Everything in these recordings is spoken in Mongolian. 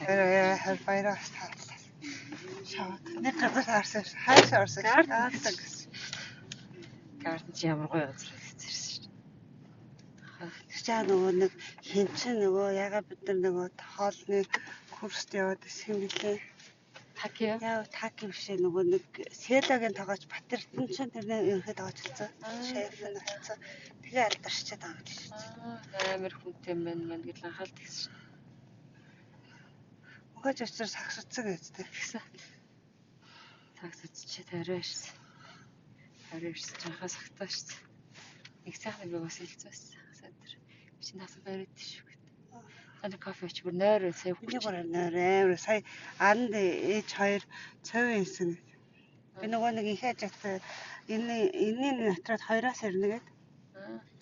баяраас тааллаа. Шаваад нэг газар таарсан ш. Хайш орсон. Гарден чи ямар гоё газар ирсэн шүү. Чаа нөгөө нэг хинчин нөгөө яга бид нар нөгөө хоолны курст яваад исэн билээ. Таки юу? Яа таки биш нөгөө нэг Селагийн тоглож Батэртэн чинь тэрний ерөнхийд тоглолцсон. Шеф нь болсон. Тэгээ алдарчаад байгаа гэж шүү. Амар хүнтэй мэн гэж анхаалт гэсэн шүү. Угаж очир сагсцсан гэдэг Тэгсэн. Сагсч тариа ирсэн. Тариа ирсэн жахаа сагтаа ирсэн. Нэг сайхан би бас хэлцсэн. Садар. Чи насаа бариад шүү. Аны кофе ч бүр нойр сая би бүр нойр амар сая анд ээж хоёр цовын исэн. Би нөгөө нэг ихэ ажигт энэний натраад 2-аас ирнэ гээд.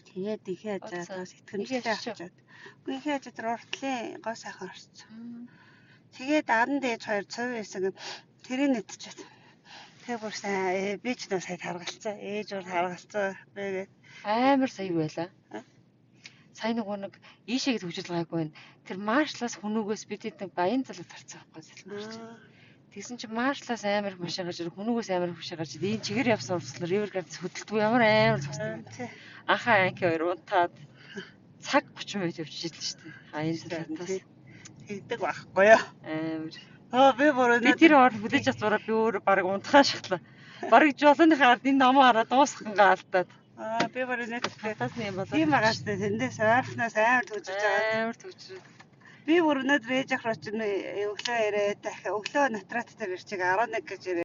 Тэгээд ихэ ажигаас итгэмжтэй авчаад. Үгүй ихэ ажиг дээр уртлын гоо сайхан орсон. Тэгээд анд ээж хоёр цовын исэн тэрийг нэтчихэд. Тэгээ бүр сайн би ч нөө сая таргалцсан. Ээж бүр таргалцсан. Тэгээд амар сая байлаа. Сайн нэг ийшээ гэж хөвжил байгаагүй байна. Тэр маршлаас хүнүүгөөс бид нэг баян залуу тарцсан байхгүй. Тэгсэн чинь маршлаас амар машин гарч хүнүүгөөс амар машин гарч энэ чигээр явсан урдслаар ривер гардс хөдөлтгүй ямар амар тусдаг. Анхаа анки хоёр унтаад цаг 30 минут явчихжээ шүү дээ. Аян талаас тэгдэг байхгүй юу? Амар. Би бүр би тэр орон хүлээж авцураа би өөр баг унтахаа шахлаа. Бараг жолооныхаа ард энэ намаа хараад дуусгахангаа алдаад. Би бүр нэг тасны юм болоо. Тийм байгаа шүү дээ. Тэндээс ойрхоноос амар төвжиж байгаа. Амар төвжиж. Би бүр өнөөдөр ээж ахраа чинь өглөө ирээд дахиад өглөө натраат дээр ирчиг 11 гэж